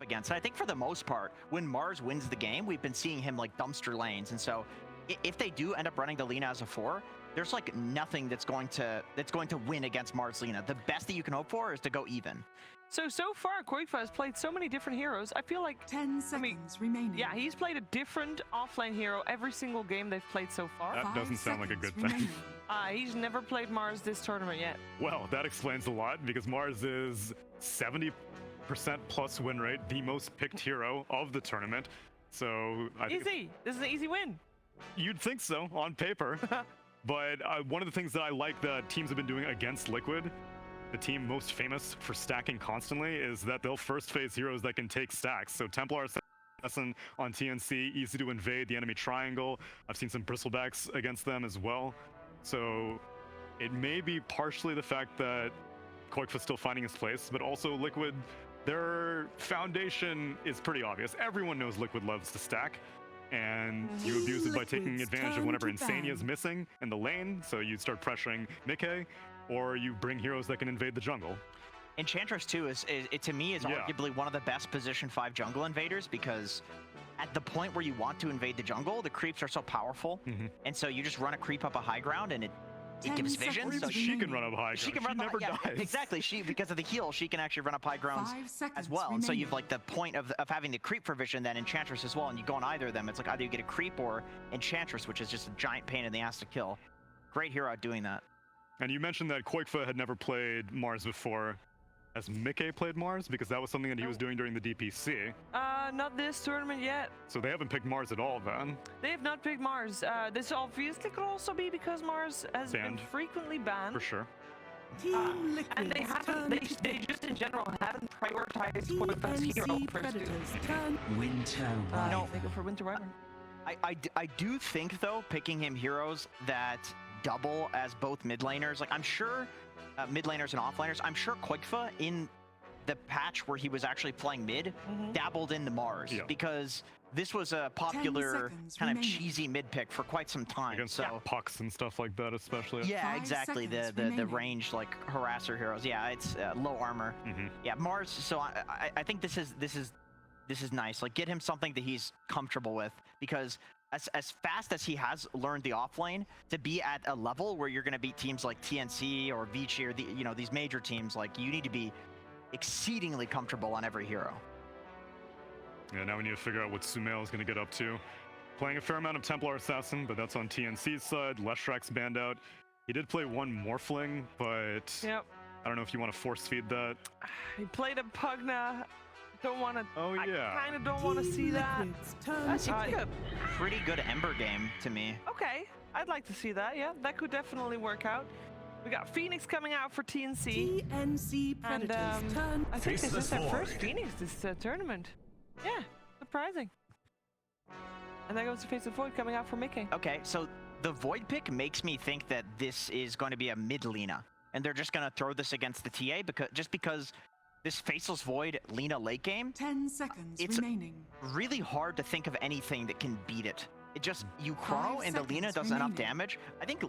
against. And I think for the most part, when Mars wins the game, we've been seeing him like dumpster lanes. And so if they do end up running the Lina as a 4, there's like nothing that's going to win against Mars Lina. The best that you can hope for is to go even. So far, Koifa has played so many different heroes. I feel like 10 seconds remaining. Yeah, he's played a different offlane hero every single game they've played so far. That doesn't sound like a good thing. He's never played Mars this tournament yet. Well, that explains a lot because Mars is 70% plus win rate, the most picked hero of the tournament. So I think Easy. This is an easy win. You'd think so on paper. But one of the things that I like that teams have been doing against Liquid, the team most famous for stacking constantly, is that they'll first phase heroes that can take stacks. So Templar Assassin on TNC, easy to invade the enemy triangle. I've seen some bristlebacks against them as well. So it may be partially the fact that Koikfa's still finding his place, but also Liquid, their foundation is pretty obvious. Everyone knows Liquid loves to stack. And you abuse it by taking advantage of whenever Insania is missing in the lane, so you start pressuring Mickey, or you bring heroes that can invade the jungle. Enchantress too is to me arguably one of the best position 5 jungle invaders, because at the point where you want to invade the jungle, the creeps are so powerful, and so you just run a creep up a high ground and it gives vision. So she can run up high ground. She can run never dies. Exactly. Because of the heal, she can actually run up high grounds as well. And so you've like the point of having the creep for vision, then Enchantress as well, and you go on either of them. It's like either you get a creep or Enchantress, which is just a giant pain in the ass to kill. Great hero at doing that. And you mentioned that Koikfa had never played Mars before. Has Mickey played Mars? Because that was something that he was doing during the DPC. Not this tournament yet. So they haven't picked Mars at all then? They have not picked Mars. This obviously could also be because Mars has been frequently banned. For sure. And they haven't, they just in general haven't prioritized Koifa's hero first. Winter No, they go for Winter Wyvern. I do think though, picking him heroes that double as both mid laners, like I'm sure mid laners and off laners, I'm sure Koikfa in the patch where he was actually playing mid dabbled into Mars, because this was a popular kind of cheesy mid pick for quite some time. Against pucks and stuff like that, especially. Yeah, exactly. The ranged like harasser heroes. Yeah, it's low armor. Yeah, Mars. So I think this is nice. Like, get him something that he's comfortable with, because as fast as he has learned the offlane, to be at a level where you're going to beat teams like TNC or Vici or these major teams, like you need to be exceedingly comfortable on every hero. Yeah, now we need to figure out what Sumail is going to get up to. Playing a fair amount of Templar Assassin, but that's on TNC's side. Leshrak's banned out. He did play one Morphling, but I don't know if you want to force feed that. He played a Pugna. Don't want to. Oh yeah. I kind of don't want to see that. That seems like a pretty good Ember game to me. Okay, I'd like to see that. Yeah, that could definitely work out. We got Phoenix coming out for TNC. TNC Predators and I think this is their first Phoenix this tournament. Yeah, surprising. And there goes the Face of Void coming out for Mickey. Okay, so the Void pick makes me think that this is going to be a mid Lina, and they're just going to throw this against the TA because this Faceless Void Lina late game, 10 seconds remaining. Really hard to think of anything that can beat it. It just, you chrono and the Lina does enough damage. I think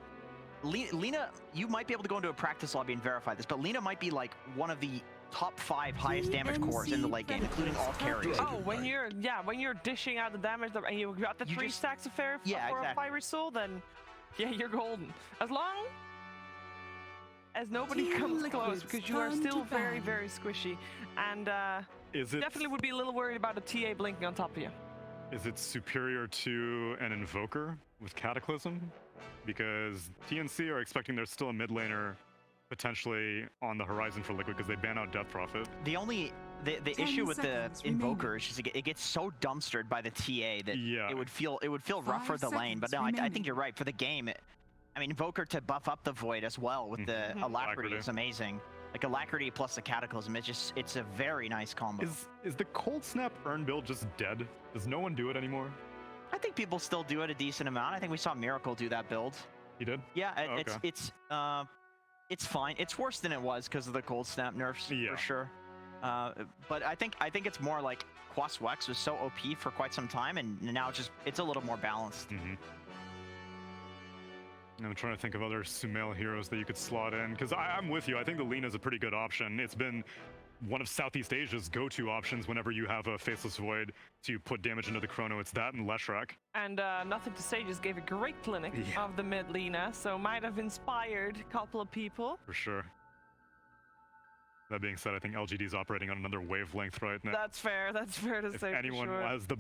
Lina, you might be able to go into a practice lobby and verify this, but Lina might be like one of the top 5 highest damage cores in the late game, including all carries. Oh, when you're dishing out the damage and you got the 3 stacks of fair for a Fiery Soul, then yeah, you're golden. As long as nobody comes close, because you are still very, very squishy, and definitely would be a little worried about a TA blinking on top of you. Is it superior to an Invoker with Cataclysm? Because TNC are expecting there's still a mid laner potentially on the horizon for Liquid, because they ban out Death Prophet. The issue with the Invoker is just it gets so dumpstered by the TA that it would feel rough for the lane. But no, I think you're right. For the game, I mean, Invoker to buff up the Void as well with the Alacrity is amazing. Like Alacrity plus the Cataclysm, it's a very nice combo. Is the Cold Snap Urn build just dead? Does no one do it anymore? I think people still do it a decent amount. I think we saw Miracle do that build. He did? Yeah, it's fine. It's worse than it was because of the Cold Snap nerfs for sure. But I think it's more like Quas Wex was so OP for quite some time, and now it's a little more balanced. I'm trying to think of other Sumail heroes that you could slot in, because I'm with you. I think the Lina is a pretty good option. It's been one of Southeast Asia's go-to options whenever you have a Faceless Void to put damage into the Chrono. It's that and Leshrac. And Nothing to Say just gave a great clinic of the mid Lina, so might have inspired a couple of people. For sure. That being said, I think LGD's operating on another wavelength right now. That's fair to say. If anyone for sure. has the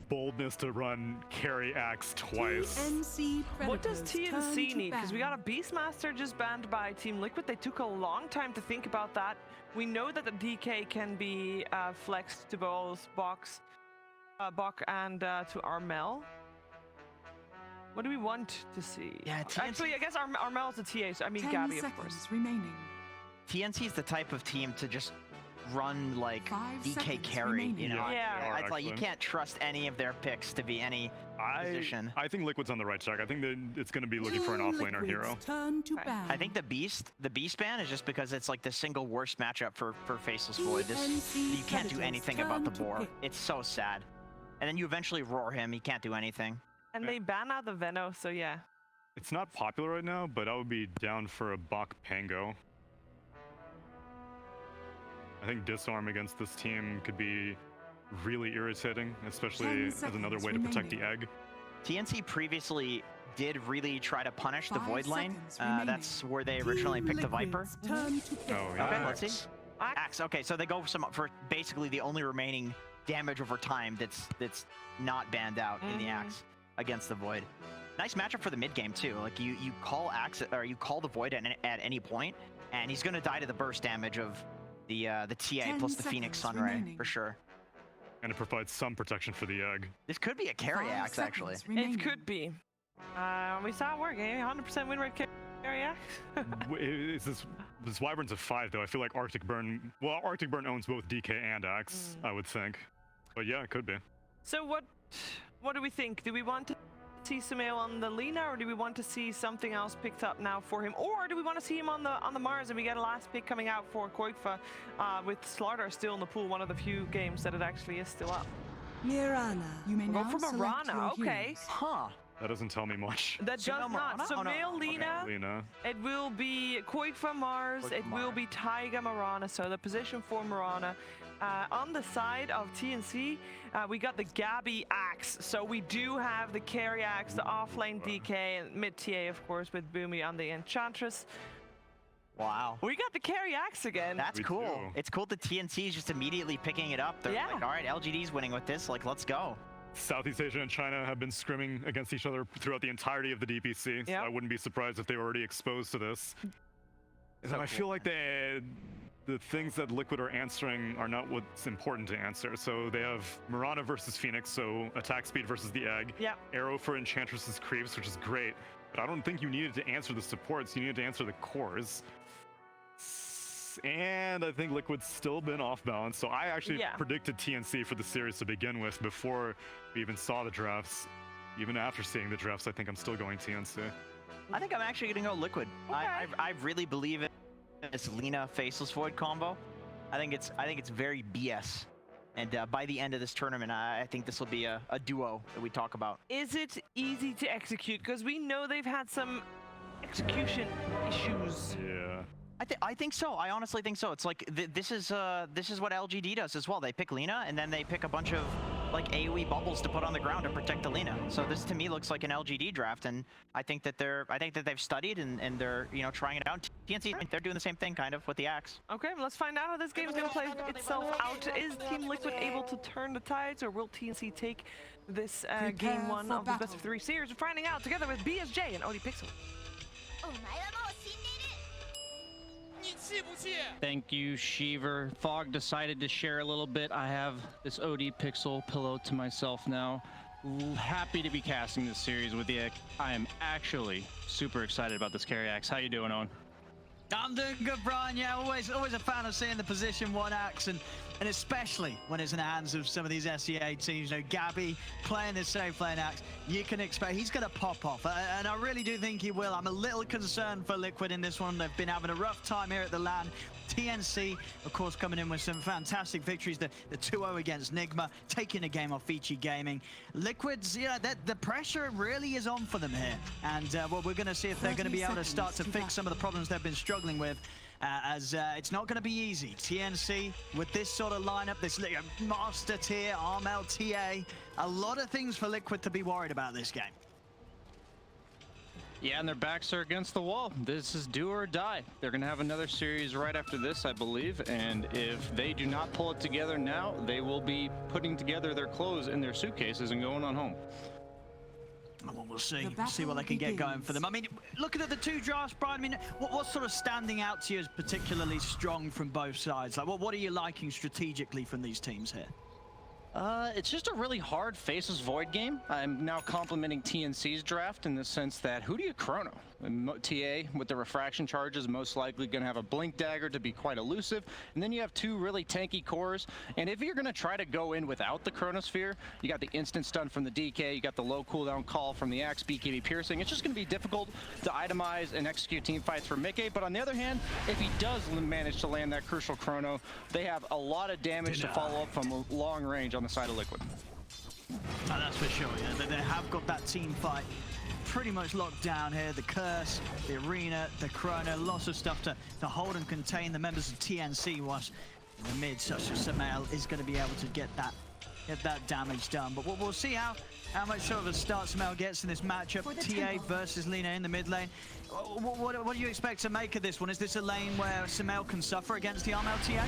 boldness to run carry axe twice. TNC What does Predators TNC turn need? to Because we ban. got a Beastmaster just banned by Team Liquid. They took a long time to think about that. We know that the DK can be flexed to both Bok and to Armel. What do we want to see? Yeah, TNC... Actually, I guess Armel's the TA, so I mean 10 Gabby, of seconds course. remaining. TNC is the type of team to just run like 5 DK seconds carry, remaining. you know? Yeah. It's like you can't trust any of their picks to be any position. I think Liquid's on the right track. I think that it's going to be looking for an offlaner hero. Turn to Okay. ban. I think the Beast ban is just because it's like the single worst matchup for Faceless Void. TNC You can't do Predators anything about the turn to boar. pick. It's so sad. And then you eventually roar him, he can't do anything. And they ban out the Veno, so yeah. It's not popular right now, but I would be down for a Bok Pango. I think disarm against this team could be really irritating, especially 10 as another way to protect the egg. TNC previously did really try to punish the 5 Void lane. seconds remaining. That's where they originally picked the Viper. Liquid's turn to pick. Oh, yeah. Okay, let's see. Axe. Axe. Okay, so they go for basically the only remaining damage over time that's not banned out in the Axe against the Void. Nice matchup for the mid game too. Like you call Axe or you call the Void at any point, and he's gonna die to the burst damage of the TA 10 plus the Phoenix seconds Sunray remaining. for sure. And it provides some protection for the egg. This could be a carry 5 Axe actually. seconds remaining. It could be. We saw it work, 100% win rate carry axe. Is this Wyvern's a 5 though? I feel like Arctic Burn. Well, Arctic Burn owns both DK and Axe, I would think. But yeah, it could be. So what do we think? Do we want to see Sumail on the Lina, or do we want to see something else picked up now for him, or do we want to see him on the Mars and we get a last pick coming out for Koikfa with Slardar still in the pool, one of the few games that it actually is still up. Mirana. You may We'll now go from select Mirana, your okay. heroes. Huh. That doesn't tell me much. That does Sumail not. Mirana? Oh, no. Sumail Lina, Lena. it will be Koikfa Mars, Koikfa it will Mars. be Taiga Mirana, so the position for Mirana. On the side of TNC, we got the Gabby Axe, so we do have the carry Axe, the offlane DK, and mid TA, of course, with Boomy on the Enchantress. Wow. We got the carry Axe again. That's We cool. do. It's cool that TNC is just immediately picking it up. They're Yeah. like, all right, LGD's winning with this. Like, let's go. Southeast Asia and China have been scrimming against each other throughout the entirety of the DPC, so Yep. I wouldn't be surprised if they were already exposed to this. And I feel like the things that Liquid are answering are not what's important to answer. So they have Mirana versus Phoenix, so attack speed versus the egg. Yep. Arrow for Enchantress's creeps, which is great. But I don't think you needed to answer the supports, you needed to answer the cores. And I think Liquid's still been off balance. So I actually predicted TNC for the series to begin with before we even saw the drafts. Even after seeing the drafts, I think I'm still going TNC. I think I'm actually gonna go Liquid. Okay. I really believe in this Lina Faceless Void combo. I think it's very BS. And by the end of this tournament, I think this will be a duo that we talk about. Is it easy to execute? Because we know they've had some execution issues. Yeah. I think so. I honestly think so. It's like this is what LGD does as well. They pick Lina and then they pick a bunch of like AoE bubbles to put on the ground to protect the Lina. So this to me looks like an LGD draft, and I think that they've studied and they're trying it out. TNC, they're doing the same thing kind of with the Axe. Okay, let's find out how this game is going to play itself out. Is Team Liquid able to turn the tides, or will TNC take this game one of the best of 3 series? We're finding out together with BSJ and OD Pixel. Thank you, Sheever. Fog decided to share a little bit. I have this OD Pixel pillow to myself now. Happy to be casting this series with you. I am actually super excited about this carry axe. How you doing, Owen? I'm doing good, Brian. Yeah, always a fan of seeing the position 1 axe, and especially when it's in the hands of some of these SEA teams. Gabby playing this safe lane axe, you can expect he's going to pop off, and I really do think he will. I'm a little concerned for Liquid in this one. They've been having a rough time here at the LAN. TNC, of course, coming in with some fantastic victories. The 2-0 against Nigma, taking a game off Vici Gaming. Liquid's, the pressure really is on for them here. And well, we're going to see if they're going to be able to start to fix some of the problems they've been struggling with. as it's not going to be easy. TNC with this sort of lineup, this master tier, Armel, TA, a lot of things for Liquid to be worried about this game. Yeah, and their backs are against the wall. This is do or die. They're going to have another series right after this, I believe. And if they do not pull it together now, they will be putting together their clothes in their suitcases and going on home. Well, we'll see what they can get going for them. I mean, looking at the two drafts, Brian, I mean, what's sort of standing out to you as particularly strong from both sides? Like, what are you liking strategically from these teams here? It's just a really hard Faceless Void game. I'm now complimenting TNC's draft in the sense that who do you chrono? TA with the refraction charges most likely going to have a blink dagger to be quite elusive, and then you have two really tanky cores. And if you're going to try to go in without the chronosphere, you got the instant stun from the DK, you got the low cooldown call from the Axe, BKB piercing. It's just going to be difficult to itemize and execute team fights for Mickey. But on the other hand, if he does manage to land that crucial chrono, they have a lot of damage to follow up from a long range on the side of Liquid. Oh, that's for sure. Yeah, they have got that team fight pretty much locked down here. The curse, the arena, the chrono, lots of stuff to hold and contain the members of TNC, whilst in the mid, such as Samel is going to be able to get that damage done. But we'll see how much sort of a start Samel gets in this matchup. TA versus Lina in the mid lane. What do you expect to make of this one? Is this a lane where Samel can suffer against the Armel TA?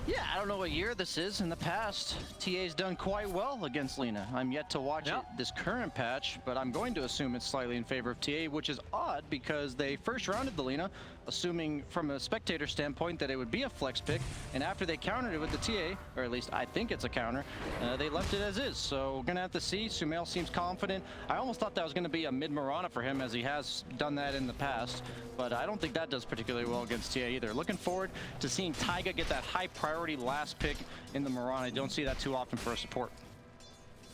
Yeah, I don't know what year this is. In the past, TA's done quite well against Lina. I'm yet to watch it this current patch, but I'm going to assume it's slightly in favor of TA, which is odd because they first rounded the Lina, assuming from a spectator standpoint that it would be a flex pick, and after they countered it with the TA, or at least I think it's a counter, they left it as is. So we're gonna have to see. Sumail seems confident. I almost thought that was gonna be a mid Mirana for him, as he has done that in the past, but I don't think that does particularly well against TA either. Looking forward to seeing Taiga get that high priority last pick in the Mirana. I don't see that too often for a support.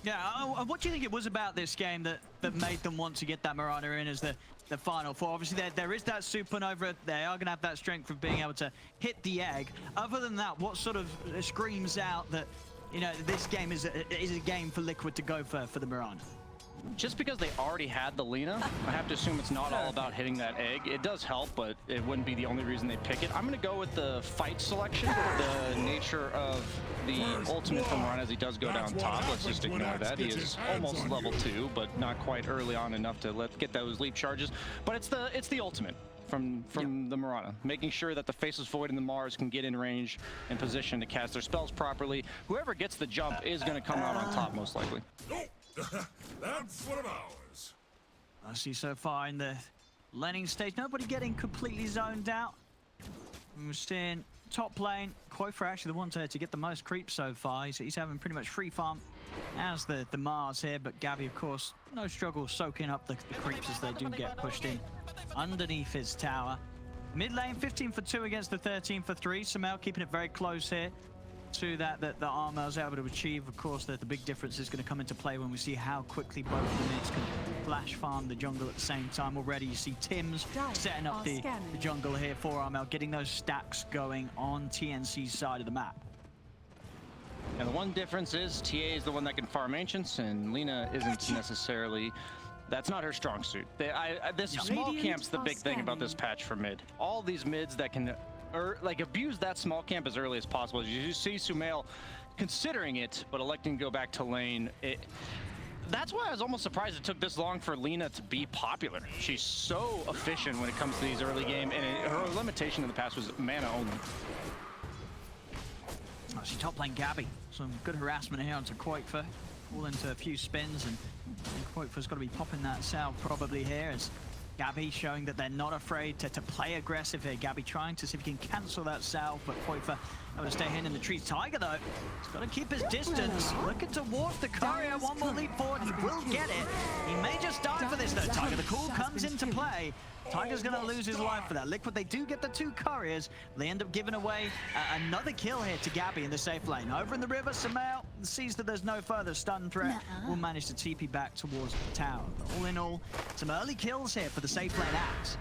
Yeah, what do you think it was about this game that made them want to get that Mirana in as the final four? Obviously, there is that supernova. They are going to have that strength of being able to hit the egg. Other than that, what sort of screams out that, you know, this game is a game for Liquid to go for the Mirana? Just because they already had the Lina, I have to assume it's not all about hitting that egg. It does help, but it wouldn't be the only reason they pick it. I'm going to go with the fight selection, the nature of the ultimate from Ron as he does go down top. Let's just ignore that. He is almost level 2, but not quite early on enough to get those leap charges. But it's the ultimate from the Mirana, making sure that the Faceless Void and the Mars can get in range and position to cast their spells properly. Whoever gets the jump is going to come out on top most likely. That's one of ours. I see so far in the laning stage, nobody getting completely zoned out. We're seeing top lane, Koifer actually the one to get the most creeps so far. He's having pretty much free farm as the Mars here, but Gabby, of course, no struggle soaking up the creeps as they do get pushed in underneath his tower. Mid lane, 15 for 2 against the 13 for 3. Samel keeping it very close here to that the Armel's able to achieve. Of course, the big difference is going to come into play when we see how quickly both of the mids can flash farm the jungle at the same time. Already you see Tim's setting up the jungle here for Armel, getting those stacks going on TNC's side of the map. And the one difference is TA is the one that can farm Ancients, and Lina isn't necessarily. That's not her strong suit. This small camp's the big thing about this patch for mid. All these mids that can abuse that small camp as early as possible. You see Sumail considering it, but electing to go back to lane. That's why I was almost surprised it took this long for Lina to be popular. She's so efficient when it comes to these early game, and her limitation in the past was mana only. Oh, she top lane Gabby. Some good harassment here onto Koifer. All into a few spins, and Koifer's got to be popping that salve probably here as Gabby showing that they're not afraid to play aggressive here. Gabby trying to see if he can cancel that salve, but Koifer able to stay hidden in the trees. Taiga, though, he's got to keep his distance. Looking towards the courier. One more leap forward. He will get it. He may just die for this, though. Taiga, the call comes into play. Taiga's going to lose his life for that. Liquid, they do get the 2 couriers. They end up giving away another kill here to Gabby in the safe lane. Over in the river, Samel sees that there's no further stun threat. Will manage to TP back towards the tower. But all in all, some early kills here for the safe lane Axe.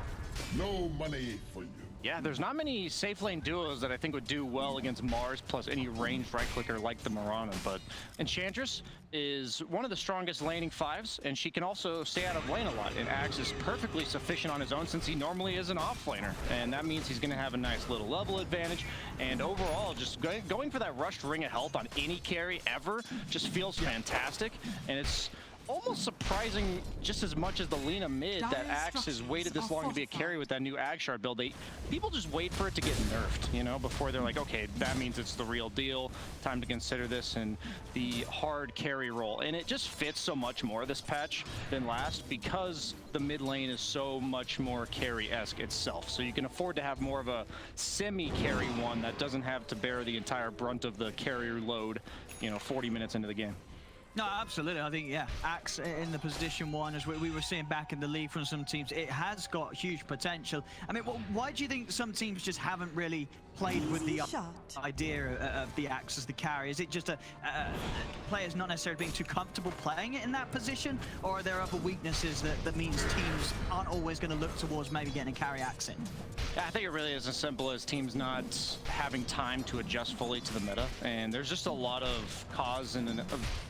No money for you. Yeah, there's not many safe lane duos that I think would do well against Mars plus any ranged right clicker like the Mirana, but Enchantress is one of the strongest laning 5s, and she can also stay out of lane a lot, and Axe is perfectly sufficient on his own since he normally is an off-laner, and that means he's going to have a nice little level advantage, and overall, just going for that rushed ring of health on any carry ever just feels fantastic, and it's almost surprising just as much as the Lina mid that Axe has waited this long to be a carry with that new Agshard build. People just wait for it to get nerfed, you know, before they're like, okay, that means it's the real deal. Time to consider this in the hard carry role. And it just fits so much more this patch than last because the mid lane is so much more carry-esque itself. So you can afford to have more of a semi-carry one that doesn't have to bear the entire brunt of the carrier load, you know, 40 minutes into the game. No, absolutely. I think, yeah, Axe in the position 1, as we were seeing back in the league from some teams, it has got huge potential. I mean, why do you think some teams just haven't really played with the idea of the Axe as the carry? Is it just players not necessarily being too comfortable playing it in that position, or are there other weaknesses that means teams aren't always going to look towards maybe getting a carry Axe in? I think it really is as simple as teams not having time to adjust fully to the meta, and there's just a lot of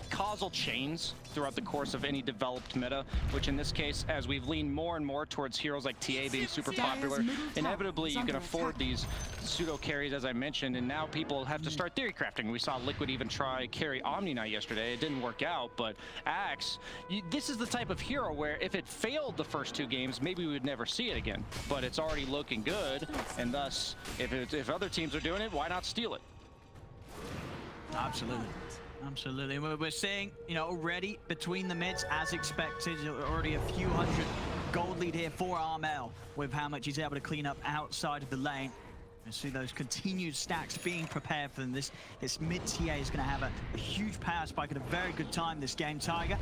causal chains throughout the course of any developed meta, which in this case, as we've leaned more and more towards heroes like TA being super popular, inevitably you can afford these pseudo carries, as I mentioned, and now people have to start theory crafting. We saw Liquid even try carry Omni Knight yesterday. It didn't work out, but Axe, this is the type of hero where if it failed the first 2 games, maybe we would never see it again, but it's already looking good, and thus, if other teams are doing it, why not steal it? Absolutely. Absolutely. We're seeing, you know, already between the mids, as expected, already a few hundred gold lead here for Armel with how much he's able to clean up outside of the lane. And see those continued stacks being prepared for them. This mid TA is going to have a huge power spike at a very good time this game. Tiger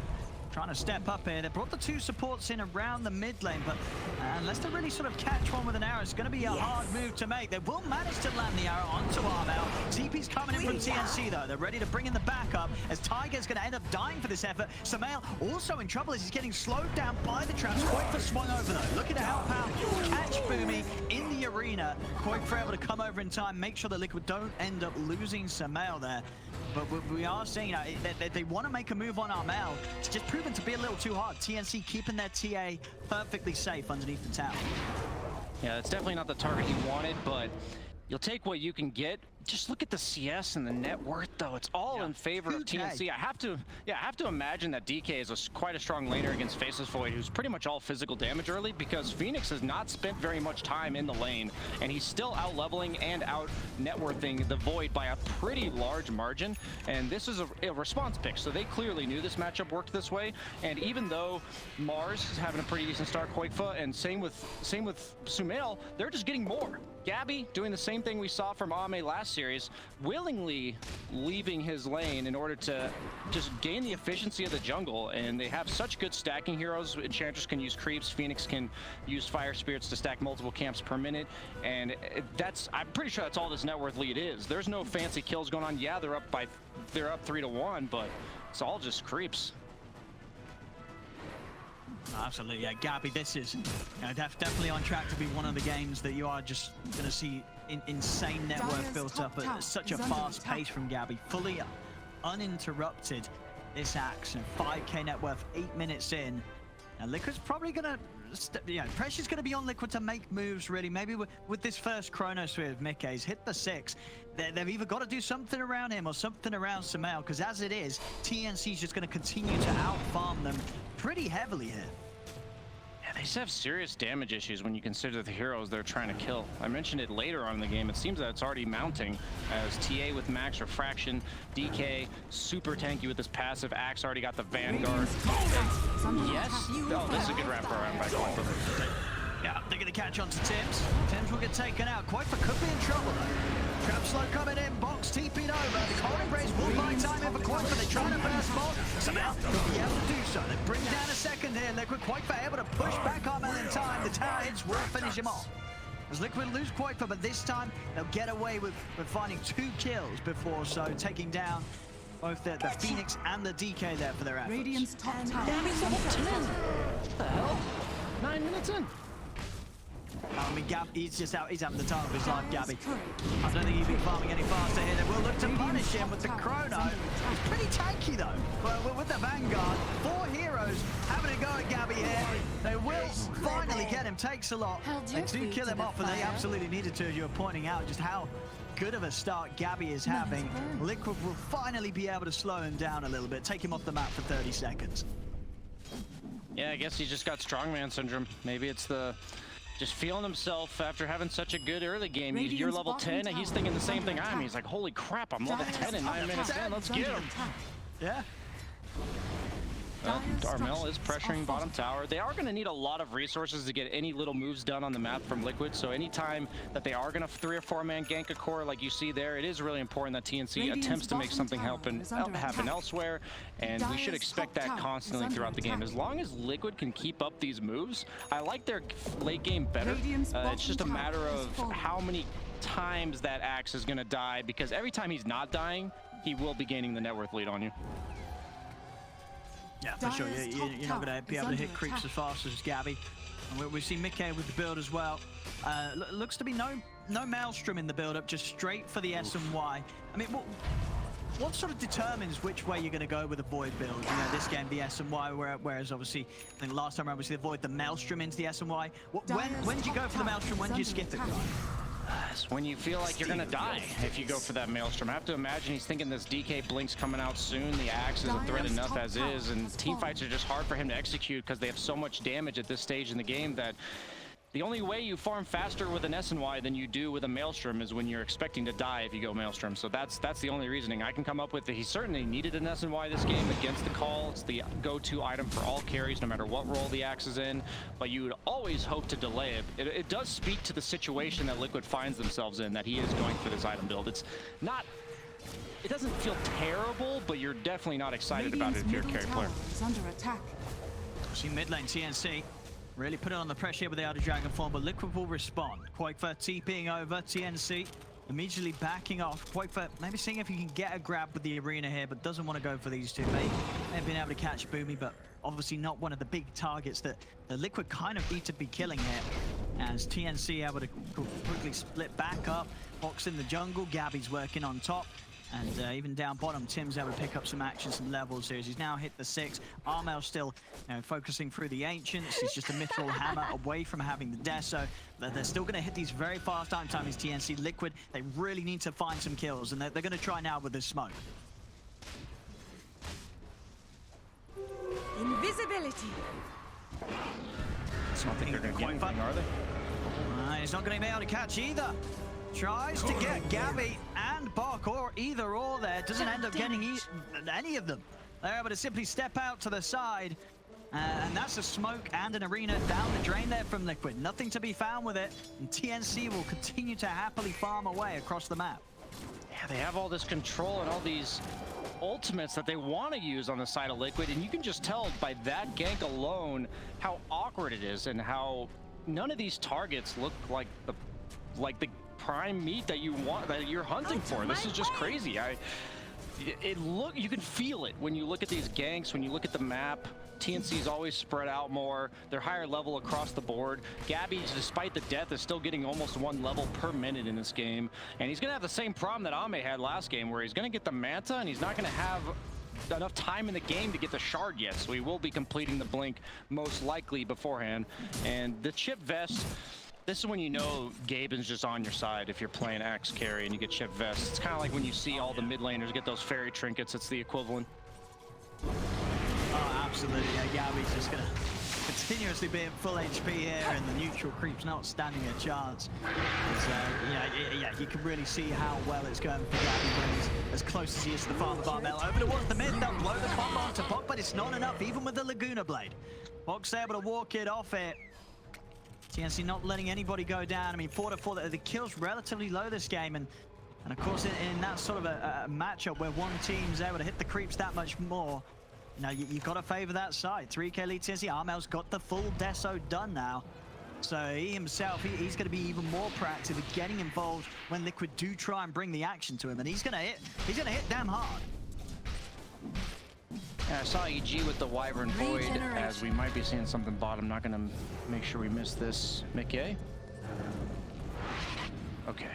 trying to step up here. They brought the 2 supports in around the mid lane, but unless they really sort of catch one with an arrow, it's going to be a hard move to make. They will manage to land the arrow onto Armel. TP's coming in from TNC, though. They're ready to bring in the backup, as Tiger's going to end up dying for this effort. Samael also in trouble as he's getting slowed down by the traps. Koifa swung over, though, looking to help out, catch Boomy in the arena. Koifa able to come over in time, make sure that Liquid don't end up losing Samael there. But we are seeing, you know, they want to make a move on Armel. It's just proven to be a little too hard. TNC keeping their TA perfectly safe underneath the tower. Yeah, it's definitely not the target he wanted, but you'll take what you can get. Just look at the CS and the net worth, though. It's all in favor of TNC. I have to imagine that DK is quite a strong laner against Faceless Void, who's pretty much all physical damage early, because Phoenix has not spent very much time in the lane, and he's still out leveling and out net worthing the Void by a pretty large margin. And this is a response pick, so they clearly knew this matchup worked this way. And even though Mars is having a pretty decent start, Koifa, and same with Sumail, they're just getting more. Gabby doing the same thing we saw from Ame last series, willingly leaving his lane in order to just gain the efficiency of the jungle, and they have such good stacking heroes. Enchantress can use creeps, Phoenix can use fire spirits to stack multiple camps per minute, and I'm pretty sure that's all this net worth lead is. There's no fancy kills going on. Yeah, they're up 3-1, but it's all just creeps. Absolutely, yeah, Gabby, this is definitely on track to be one of the games that you are just going to see insane net worth built up at such a fast pace from Gabby. Fully uninterrupted this action. 5k net worth, 8 minutes in. And Liquid's probably going to, pressure's going to be on Liquid to make moves, really. Maybe with this first Chronos with Mickey's hit the 6. They've either got to do something around him or something around Samael, because as it is, TNC's just going to continue to out-farm them pretty heavily here. Yeah, they just have serious damage issues when you consider the heroes they're trying to kill. I mentioned it later on in the game. It seems that it's already mounting, as TA with max refraction, DK super tanky with his passive, Axe already got the Vanguard. Yes. Oh, this is a good wrap for our back one. Yeah, they're going to catch on to Tims. Tims will get taken out. Koifa could be in trouble, though. Trap slow coming in. Box TP'd over. The Cold Embrace will buy time in for Koifa. They're trying to burst bot. So now they'll be able to do so. They bring down a second here. Liquid Koifa able to push back Armel in time. The tower hits will finish him off. As Liquid lose Koifa, but this time they'll get away with finding 2 kills before, so taking down both the Phoenix and the DK there for their efforts. Radiant's top tower. What the hell? 9 minutes in. I mean, he's just out. He's having the time of his life, Gabby. I don't think he'd be farming any faster here. They will look to punish him with the chrono. He's pretty tanky though. Well, with the Vanguard, 4 heroes having a go at Gabby here. They will finally get him. Takes a lot. They do kill him off, and they absolutely needed to, as you were pointing out, just how good of a start Gabby is having. Liquid will finally be able to slow him down a little bit, take him off the map for 30 seconds. Yeah, I guess he's just got strongman syndrome. Maybe it's the just feeling himself after having such a good early game. You're level 10 and he's thinking the same thing I'm. He's like, holy crap, I'm level 10 in 9 minutes in. Let's get him. Yeah. Armel is pressuring bottom tower. They are going to need a lot of resources to get any little moves done on the map from Liquid. So anytime that they are going to 3 or 4 man gank a core like you see there, it is really important that TNC attempts to make something happen elsewhere. And we should expect that constantly throughout the game. As long as Liquid can keep up these moves, I like their late game better. It's just a matter of how many times that Axe is going to die, because every time he's not dying, he will be gaining the net worth lead on you. Yeah, for sure. You're not going to be able to hit creeps as fast as Gabby. And we see Mickey with the build as well. Looks to be no Maelstrom in the build-up, just straight for the S and Y. I mean, what sort of determines which way you're going to go with a Void build? You know, this game, the S and Y, whereas obviously, I think last time around we see the Void, the Maelstrom into the S and Y. When do you go for the Maelstrom? When do you skip it? It's when you feel like you're gonna die if you go for that Maelstrom. I have to imagine he's thinking this DK Blink's coming out soon. The Axe is a threat enough as is, and team fights are just hard for him to execute because they have so much damage at this stage in the game that the only way you farm faster with an S&Y than you do with a Maelstrom is when you're expecting to die if you go Maelstrom. So that's the only reasoning I can come up with. He certainly needed an S&Y this game against the call. It's the go-to item for all carries, no matter what role the Axe is in. But you would always hope to delay it. It does speak to the situation that Liquid finds themselves in, that he is going for this item build. It doesn't feel terrible, but you're definitely not excited about it if you're a carry player. Under attack. See mid lane TNC. Really put it on the pressure here with the Outer Dragon form, but Liquid will respond. Quakefer TPing over, TNC immediately backing off. Quakefer maybe seeing if he can get a grab with the arena here, but doesn't want to go for these two. May have been able to catch Boomy, but obviously not one of the big targets that the Liquid kind of need to be killing here. As TNC able to quickly split back up, Fox in the jungle, Gabby's working on top. And even down bottom, Tim's able to pick up some action, some levels here. He's now hit the 6. Armel still focusing through the Ancients. He's just a Mithril Hammer away from having the Deso. They're still going to hit these very fast time timings, TNC. Liquid, they really need to find some kills, and they're going to try now with this smoke. Invisibility. I don't think they're going to get anything, are they? He's not going to be able to catch either. Tries to get Gabby and Bok, or either or there. Doesn't end up getting any of them. They're able to simply step out to the side. And that's a smoke and an arena down the drain there from Liquid. Nothing to be found with it. And TNC will continue to happily farm away across the map. Yeah, they have all this control and all these ultimates that they want to use on the side of Liquid. And you can just tell by that gank alone how awkward it is and how none of these targets look like the prime meat that you're hunting for. This is just crazy. You can feel it when you look at these ganks, when you look at the map. TNC's always spread out more. They're higher level across the board. Gabby, despite the death, is still getting almost 1 level per minute in this game. And he's gonna have the same problem that Ame had last game, where he's gonna get the Manta and he's not gonna have enough time in the game to get the shard yet. So he will be completing the blink most likely beforehand. And the chip vest, this is when you know Gaben's just on your side if you're playing Axe carry and you get chip vests. It's kind of like when you see all the mid laners get those fairy trinkets. It's the equivalent. Oh, absolutely. Yeah, Gabby's just going to continuously be at full HP here, and the neutral creep's not standing a chance. Yeah, you can really see how well it's going for Gabby when he's as close as he is to the farm of Armel. Over towards the mid, they'll blow the bomb onto Bok, but it's not enough, even with the Laguna Blade. Bok's able to walk it off it. TNC not letting anybody go down. I mean, 4-4, the kill's relatively low this game, and of course in that sort of a matchup where one team's able to hit the creeps that much more, you know, you've got to favor that side. 3k lead TNC. Armel's got the full Deso done now, so he himself, he's going to be even more proactive with getting involved when Liquid do try and bring the action to him, and he's gonna hit damn hard. Yeah, I saw EG with the Wyvern Void, as we might be seeing something bottom. Not going to make sure we miss this. Mickey? Okay.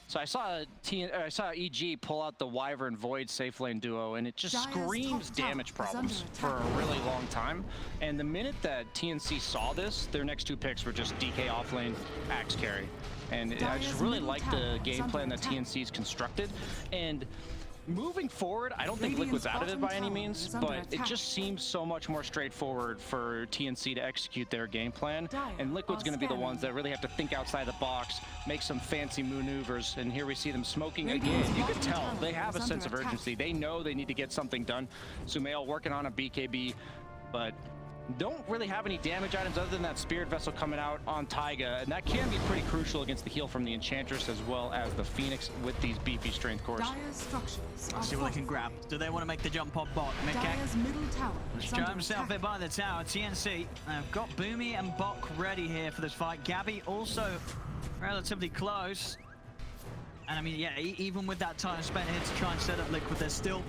So I saw EG pull out the Wyvern Void safe lane duo, and it just screams damage problems for a really long time. And the minute that TNC saw this, their next 2 picks were just DK offlane, Axe carry. And I just really like the game plan that TNC's constructed. And moving forward, I don't think Liquid's out of it by any means, but it just seems so much more straightforward for TNC to execute their game plan. And Liquid's going to be the ones that really have to think outside the box, make some fancy maneuvers. And here we see them smoking again. You can tell they have a sense of urgency. They know they need to get something done. Sumail working on a BKB, but don't really have any damage items other than that Spirit Vessel coming out on Taiga, and that can be pretty crucial against the heal from the Enchantress as well as the Phoenix with these beefy strength cores. Let's see what they can grab. Do they want to make the jump on bot? Show himself there by the tower. TNC have got Boomy and Bok ready here for this fight. Gabby also relatively close. And I mean, yeah, even with that time spent here to try and set up Liquid, they're still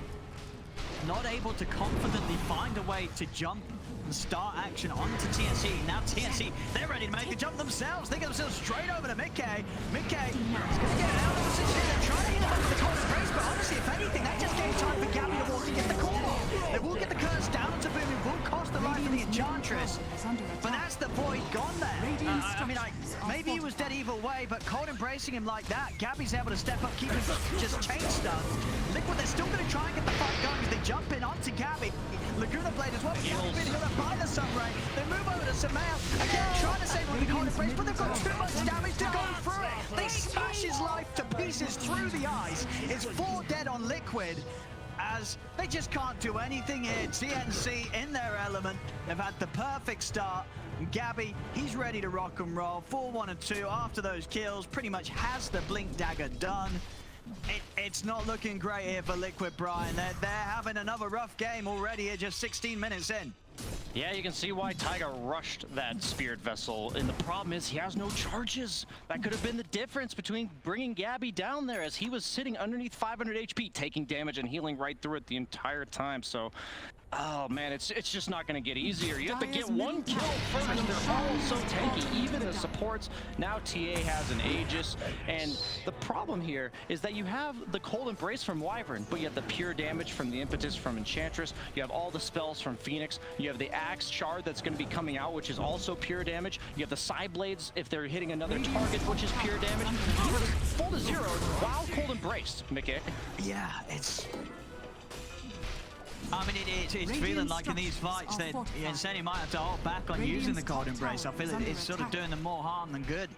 not able to confidently find a way to jump and start action onto TNC. Now TNC, they're ready to make the jump themselves. They get themselves straight over to Mickey. Mickey is going to get it out of the position. They're trying to hit him with the cold embrace, but honestly, if anything, that just gave time for Gabby to walk and get the call off. They will get the curse down to Boom. It will cost the life of the Enchantress, but that's the void gone there. I mean, maybe he was dead either way, but cold embracing him like that, Gabby's able to step up, keep him just chain stunned. Liquid, they're still going to try and get the fight going as they jump in onto Gabby. Laguna Blade as well. Gabby being hit up by the Sunray. They move over to Sumail. Again, trying to save him with the cold embrace, but they've got too much damage to go through it. They smash his life to pieces through the ice. It's 4 dead on Liquid, as they just can't do anything here. TNC in their element. They've had the perfect start. Gabby, he's ready to rock and roll. 4-1-2 after those kills. Pretty much has the Blink Dagger done. It's not looking great here for Liquid, Brian. They're having another rough game already here, just 16 minutes in. Yeah, you can see why Taiga rushed that Spirit Vessel, and the problem is he has no charges. That could have been the difference between bringing Gabby down there, as he was sitting underneath 500 HP, taking damage and healing right through it the entire time. So, oh man, it's just not going to get easier. You have to get 1 kill first. They're all so tanky, even the supports. Now TA has an Aegis, and the problem here is that you have the Cold Embrace from Wyvern, but you have the pure damage from the Impetus from Enchantress. You have all the spells from Phoenix. You have the Axe Shard that's going to be coming out, which is also pure damage. You have the Side Blades if they're hitting another target, which is pure damage. You're full to 0 while Cold Embraced, Mickey. Yeah, it's... I mean, it's feeling like in these fights that Insane might have to hold back on using the Cold Embrace. I feel it's sort of doing them more harm than good.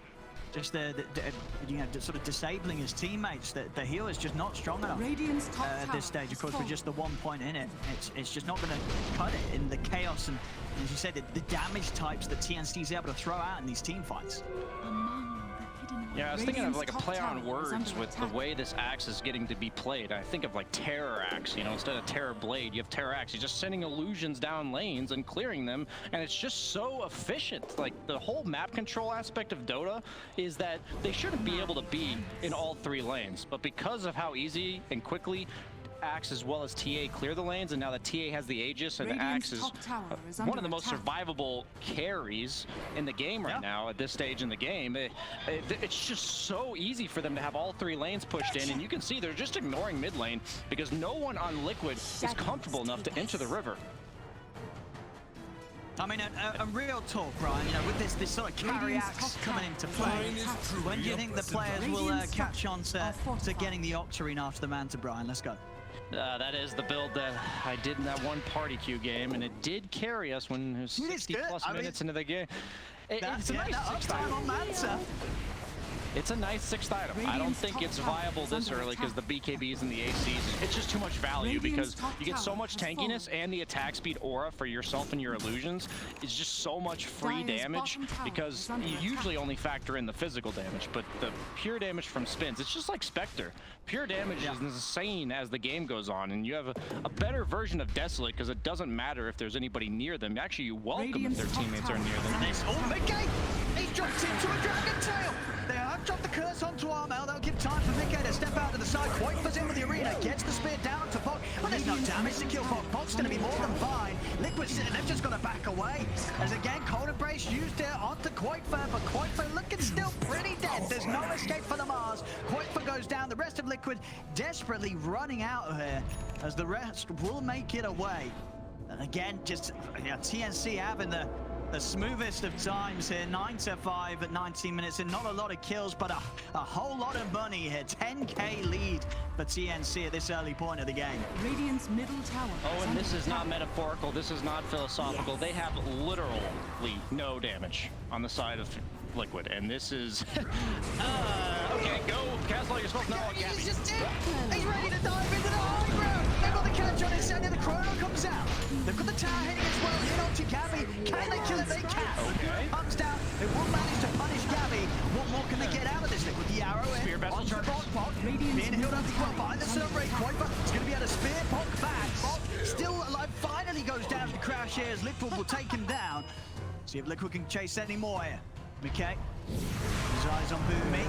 Just you know, sort of disabling his teammates. The heal is just not strong enough at this stage. Of course, with just the 1 point in it, it's just not going to cut it in the chaos and, as you said, the damage types that TNC is able to throw out in these team fights. Yeah, I was thinking of like a play on words with the way this axe is getting to be played. I think of like Terror Axe, you know, instead of Terror Blade, you have Terror Axe. You're just sending illusions down lanes and clearing them, and it's just so efficient. Like, the whole map control aspect of Dota is that they shouldn't be able to be in all 3 lanes, but because of how easy and quickly Axe as well as TA clear the lanes, and now that TA has the Aegis, and the Axe is one of the most survivable carries in the game right now at this stage in the game. It's just so easy for them to have all 3 lanes pushed in, and you can see they're just ignoring mid lane because no one on Liquid is comfortable enough to enter the river. I mean, a real talk, Brian, you know, with this sort of carry axe coming into play, when do you think the players will catch on to getting the Octarine after the Manta, Brian? Let's go. That is the build that I did in that one party queue game, and it did carry us when it was 60+ minutes into the game. It's a nice 6th item on Manta. It's a nice 6th item. I don't think it's viable this early because the BKBs and the ACs, it's just too much value because you get so much tankiness, and the attack speed aura for yourself and your illusions is just so much free damage because you usually only factor in the physical damage, but the pure damage from spins, it's just like Spectre. Pure damage is insane as the game goes on, and you have a better version of Desolate because it doesn't matter if there's anybody near them. Actually, you welcome if their teammates are near them. Oh, Mickey! He's dropped into a Dragon Tail! They have dropped the curse onto Armel. They'll give time for Mickey to step out to the side. Quite fits in with the arena. Gets the spear down to Bok. And they're there's no damage to kill Bok. Bok's going to be more than fine. Liquid's sitting, they've just got to back away. As again, Cold Embrace used it onto Quoitfer, but Quoitfer looking still pretty dead. There's no escape for the Mars. Quoitfer goes down. The rest of Liquid desperately running out of here, as the rest will make it away. And again, just TNC having the smoothest of times here. 9-5 at 19 minutes, and not a lot of kills, but a whole lot of money here. 10k lead for TNC at this early point of the game. Radiant's middle tower. Oh, and this is not metaphorical. This is not philosophical. They have literally no damage on the side of Liquid, and this is okay. Go cast all your spells now. He's just dead. He's ready to dive into the high ground. They've got the catch on his side, and the chrono comes out. They've got the tower hitting as well. Hit onto Gabby. Can they kill it? They can. Okay. Comes down. They will manage to punish Gabby. What more can they get out of this? With the arrow in. Spear vessel onto Bok. Being healed up as well behind the Silver Ray. Quoitfer is going to be able to spear Bok back. Bok still alive. Finally goes down to crash here as Liquid will take him down. See if Liquid can chase any more here. McKay. His eyes on Boomy.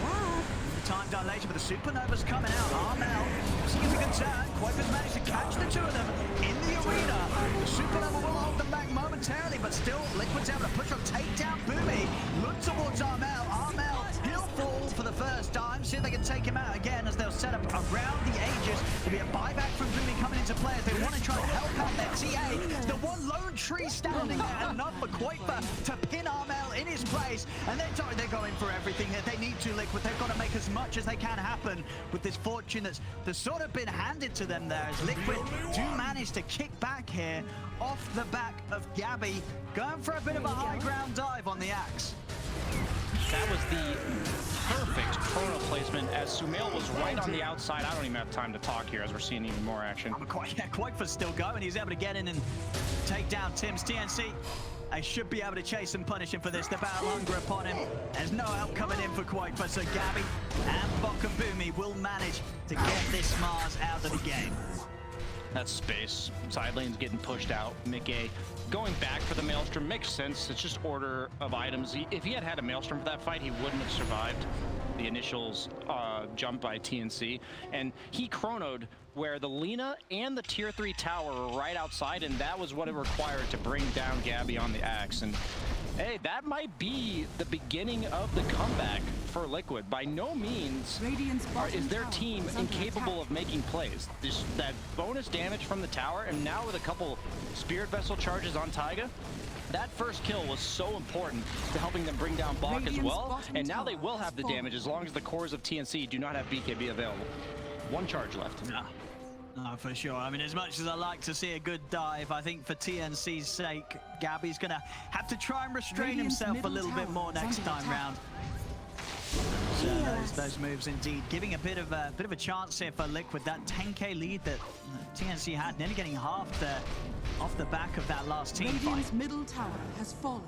Time dilation, but the Supernova's coming out. Armel sees a good turn. Quoitfer's managed to catch the two of them in the arena. The Supernova will hold them back momentarily, but still Liquid's able to push up, take down Boomy. Look towards Armel. Armel, he'll fall for the first time. See if they can take him out again as they'll set up around the Aegis. There'll be a buyback from Boomy coming into play as they want to try to help out their TA. The one lone tree standing there, enough for Quoitfer to pin Armel in his place. And they're going for everything here. They need to, Liquid. They've got to make as much as they can happen with this fortune that's sort of been handed to them there, as Liquid do manage to kick back here off the back of Gabby, going for a bit of a high ground dive on the axe. That was the perfect chrono placement as Sumail was right on the outside. I don't even have time to talk here as we're seeing even more action. Quoitfer's still going. He's able to get in and take down Tim's TNC. They should be able to chase and punish him for this. The battle hunger upon him. There's no help coming in for Quoitfer, so Gabby and Bok and Boomy will manage to get this Mars out of the game. That's space. Side lane's getting pushed out. Mickey going back for the Maelstrom makes sense. It's just order of items. If he had had a Maelstrom for that fight, he wouldn't have survived the initials jump by TNC. And he chronoed where the Lina and the tier 3 tower were right outside, and that was what it required to bring down Gabby on the axe. And hey, that might be the beginning of the comeback for Liquid. By no means is their team incapable of making plays. That bonus damage from the tower, and now with a couple Spirit Vessel charges on Taiga, that first kill was so important to helping them bring down Bok as well. And now they will have the damage as long as the cores of TNC do not have BKB available. One charge left. No, for sure. I mean, as much as I like to see a good dive, I think for TNC's sake, Gabby's going to have to try and restrain himself a little bit more next time round. So those moves indeed giving a bit of a chance here for Liquid. That 10k lead that TNC had, nearly getting half off the back of that last team fight. Radiant's middle tower has fallen.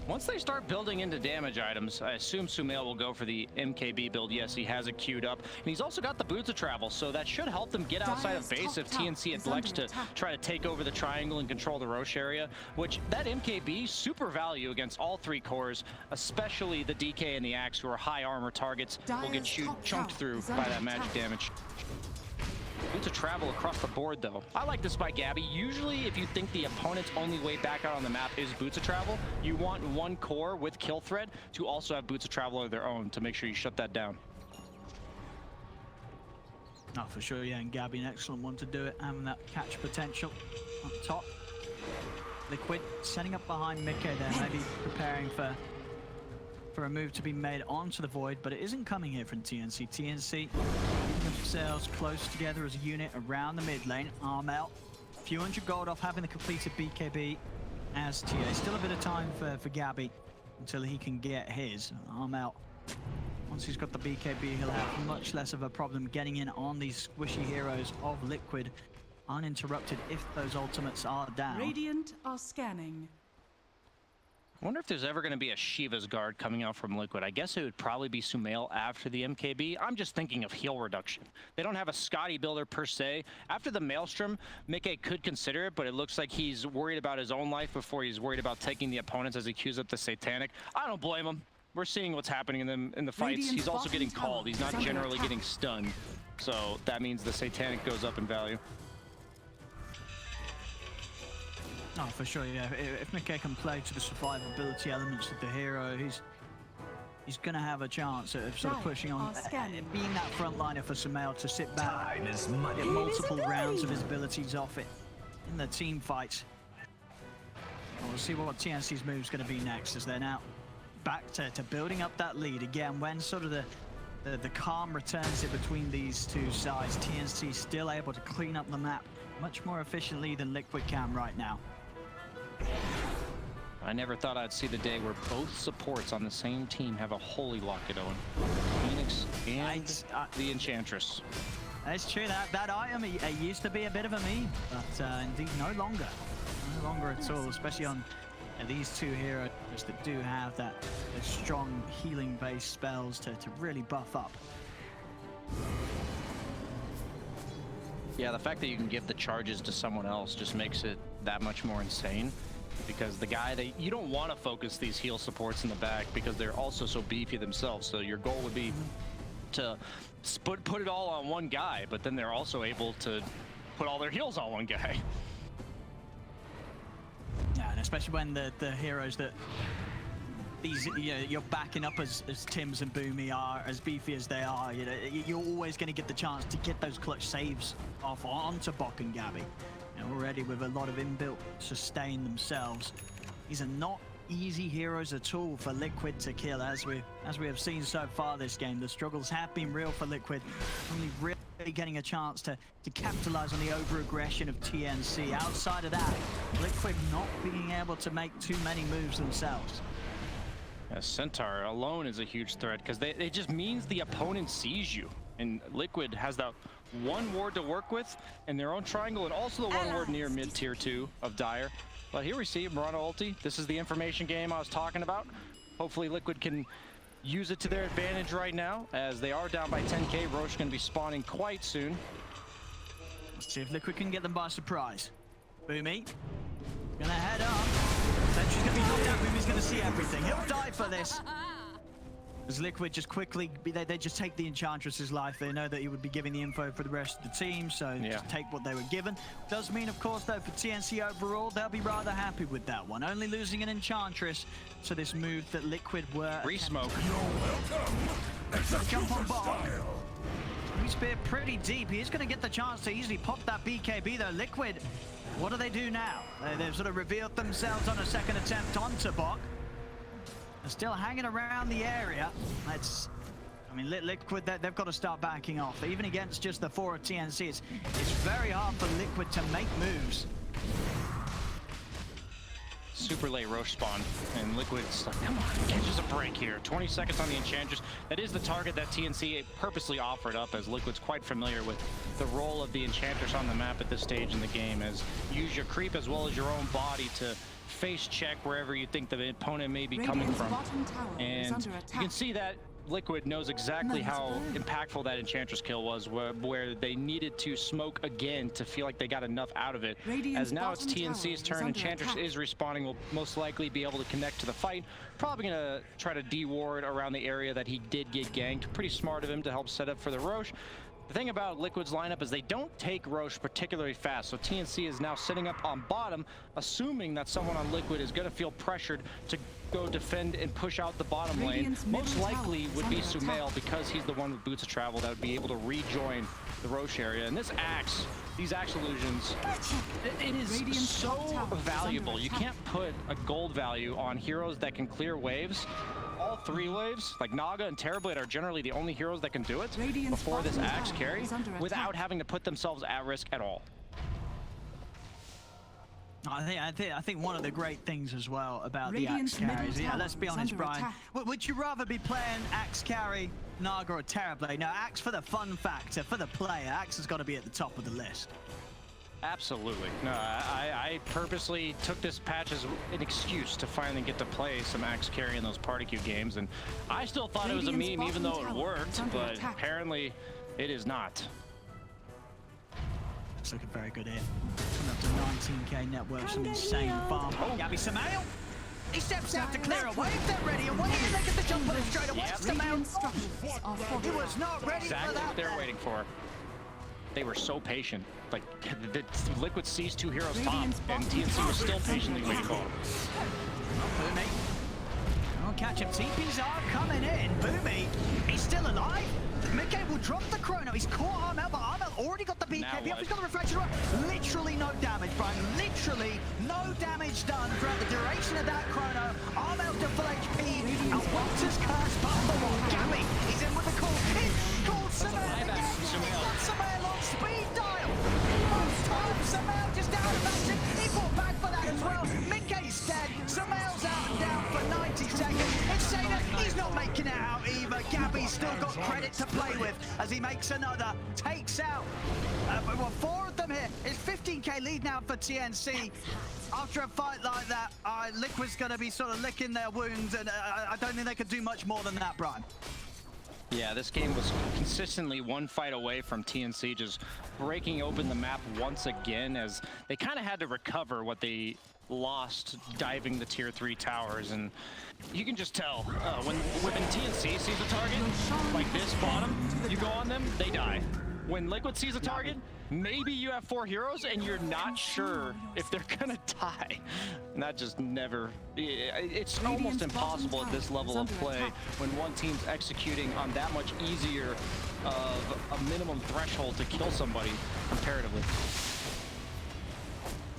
Once they start building into damage items, I assume Sumail will go for the MKB build. Yes, he has it queued up. And he's also got the Boots of Travel, so that should help them get outside of base if TNC elects to try to take over the triangle and control the Roche area, which that MKB, super value against all three cores, especially the DK and the Axe, who are high armor targets, will get chunked through by that magic damage. Boots of Travel across the board, though. I like this by Gabby. Usually, if you think the opponent's only way back out on the map is Boots of Travel, you want one core with Kill Thread to also have Boots of Travel of their own to make sure you shut that down. Oh, for sure, yeah, and Gabby, an excellent one to do it, having that catch potential up top. Liquid setting up behind Mickey there, maybe preparing for a move to be made onto the Void, but it isn't coming here from TNC. TNC themselves close together as a unit around the mid lane. Armel, a few hundred gold off having the completed BKB as TA. Still a bit of time for Gabby until he can get his. Armel, once he's got the BKB, he'll have much less of a problem getting in on these squishy heroes of Liquid uninterrupted if those ultimates are down. Radiant are scanning. I wonder if there's ever going to be a Shiva's Guard coming out from Liquid. I guess it would probably be Sumail after the MKB. I'm just thinking of heal reduction. They don't have a Scotty builder per se. After the Maelstrom, Mickey could consider it, but it looks like he's worried about his own life before he's worried about taking the opponents as he queues up the Satanic. I don't blame him. We're seeing what's happening in the fights. He's also getting called. He's not generally getting stunned. So that means the Satanic goes up in value. Oh, for sure, yeah. If Mickey can play to the survivability elements of the hero, he's going to have a chance of sort of pushing on, being that frontliner for Sumail to sit back, get multiple rounds of his abilities off it in the team fights. We'll see what TNC's move is going to be next, as they're now back to building up that lead again. When sort of the calm returns in between these two sides, TNC still able to clean up the map much more efficiently than Liquid can right now. I never thought I'd see the day where both supports on the same team have a holy lock it on. Phoenix and the Enchantress. That's true. That item it used to be a bit of a meme, but indeed no longer. No longer at all, especially on these two heroes that do have that strong healing-based spells to really buff up. Yeah, the fact that you can give the charges to someone else just makes it that much more insane. Because the guy that you don't want to focus these heal supports in the back because they're also so beefy themselves. So your goal would be to put it all on one guy, but then they're also able to put all their heals on one guy. Yeah, and especially when the heroes that these you're backing up as Tims and Boomy are, as beefy as they are, you're always going to get the chance to get those clutch saves off onto Bok and Gabby. Already with a lot of inbuilt sustain themselves. These are not easy heroes at all for Liquid to kill, as we have seen so far this game. The struggles have been real for Liquid, only really getting a chance to capitalize on the over-aggression of TNC. Outside of that, Liquid not being able to make too many moves themselves. Yeah, Centaur alone is a huge threat because it just means the opponent sees you. And Liquid has that one ward to work with in their own triangle, and also the one ward near mid tier 2 of Dire. But here we see Murano ulti. This is the information game I was talking about. Hopefully Liquid can use it to their advantage right now, as they are down by 10k. Roche going to be spawning quite soon. Let's see if Liquid can get them by surprise. Boomy gonna head up. Sentry's gonna be knocked out. Boomy's gonna see everything. He'll die for this. As Liquid just quickly, they just take the Enchantress's life. They know that he would be giving the info for the rest of the team, so just take what they were given. Does mean, of course, though, for TNC overall, they'll be rather happy with that one. Only losing an Enchantress to this move that Liquid were... Re-smoke. Jump on Bok. He's been pretty deep. He's going to get the chance to easily pop that BKB, though. Liquid, what do they do now? They've sort of revealed themselves on a second attempt onto Bok. They're still hanging around the area. I mean, Liquid, they've got to start backing off. Even against just the 4 of TNC, it's very hard for Liquid to make moves. Super late Roche spawn, and Liquid's like, come on, catch us a break here. 20 seconds on the Enchantress. That is the target that TNC purposely offered up, as Liquid's quite familiar with the role of the Enchantress on the map at this stage in the game, as use your creep as well as your own body to face check wherever you think the opponent may be coming from. And you can see that Liquid knows exactly how impactful that Enchantress kill was, where they needed to smoke again to feel like they got enough out of it. As now it's TNC's turn, Enchantress is respawning, will most likely be able to connect to the fight. Probably gonna try to de-ward around the area that he did get ganked. Pretty smart of him to help set up for the Roche. The thing about Liquid's lineup is they don't take Roche particularly fast, so TNC is now sitting up on bottom, assuming that someone on Liquid is going to feel pressured to go defend and push out the bottom lane. Most likely would be Sumail, because he's the one with boots of travel that would be able to rejoin the Roche area. And this axe, these axe illusions, it is so valuable. You can't put a gold value on heroes that can clear waves. All 3 waves, like Naga and Terrorblade, are generally the only heroes that can do it before this axe carry without having to put themselves at risk at all. I think one of the great things as well about the axe carries, let's be honest, Brian, would you rather be playing axe carry, Naga, or Terrorblade? No, axe for the fun factor, for the player, axe has got to be at the top of the list. Absolutely. No, I purposely took this patch as an excuse to finally get to play some axe carry in those party queue games, and I still thought it was a meme even though it worked, but apparently it is not. It's looking very good here. Coming up to 19k net worth, some insane farm. Gabby Sumail, he steps out to clear a wave. They're ready and waiting. They get the jump on him straight away. Sumail, he was not ready for that. Exactly what they're waiting for. they were so patient. Like, the Liquid sees 2 heroes top, and TNC was still patiently waiting for him. Boomy. Oh, catch him. TPs are coming in. Boomy, he's still alive. Mickey will drop the chrono. He's caught Armel, but Armel already got the BKB up. He's got the reflection right. Literally no damage, Brian. Literally no damage done throughout the duration of that chrono. Armel to full HP. And Walter's curse buff the wall. Gabby, he's in with the call. He's called Samael again. He's got Samael on speed dial. Most times, Samael just out of action. He fought back for that as well. Mickey's dead. Samael's out and down for 90 seconds. Insane, he's not making it out either. Gabby's still got credit to play with as he makes another, takes out well, 4 of them here. It's 15k lead now for TNC. After a fight like that, Liquid's going to be sort of licking their wounds, and I don't think they could do much more than that, Brian. Yeah, this game was consistently one fight away from TNC just breaking open the map once again, as they kind of had to recover what they lost diving the tier 3 towers. And you can just tell when TNC sees a target like this bottom, you go on them, they die. When Liquid sees a target, maybe you have 4 heroes and you're not sure if they're gonna die. And that just never, it's almost impossible at this level of play when one team's executing on that much easier of a minimum threshold to kill somebody comparatively.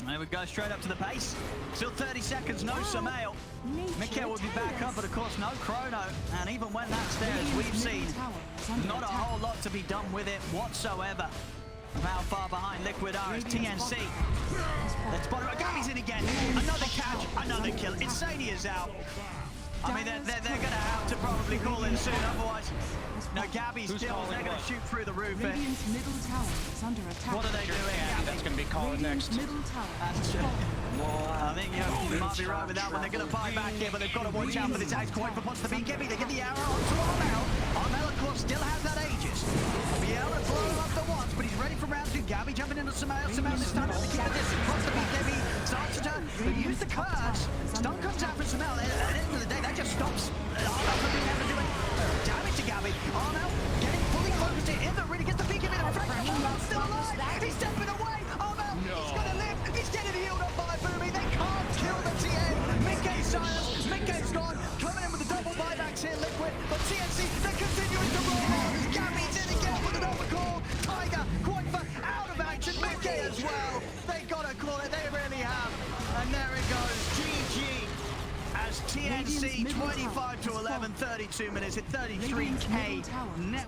There we go, straight up to the base. Still 30 seconds, no Samael. Mikkel will be back up, but of course no chrono. And even when that's there, as we've seen, not a whole lot to be done with it whatsoever. How far behind Liquid are as TNC. Let's bottom. Gabby's in again. Another catch, another kill. Insania is out. I mean, they're going to have to probably call in soon, otherwise. No, Gabby's still, they're going to shoot through the roof here. Middle tower is under attack. What are they doing? That's going to be calling next. Middle tower. I think you might be right with that one. They're going to buy back here, but they've got to watch out for this axe coin for pots the BKB. They get the arrow onto Armel. Armel, of course, still has that Aegis. Be able to blow him up the once, but he's ready for round 2. Gabby jumping into Samael. Samael this time has to keep the distance. Pots the BKB. Starts to turn. They use the curse. Stun comes out from Samael. At the end of the day, that just stops Armel from being able to do any damage to Gabby. Armel getting fully focused in the really gets the BKB. The reflection. Armel's still alive. He's stepping away. Armel, he's going to live. He's getting healed up by Boomy. They can't kill the TA. Mickey's silence. Mickey's gone. Coming in with the double buybacks here, Liquid. But TNC, they're continuing to roll on. Gabby's in again with an overcall. Tiger, Quanfa out of action. Mickey as well. They got to call it. They really have. And there it goes. GG. As TNC 25-11, 32 minutes at 33k net.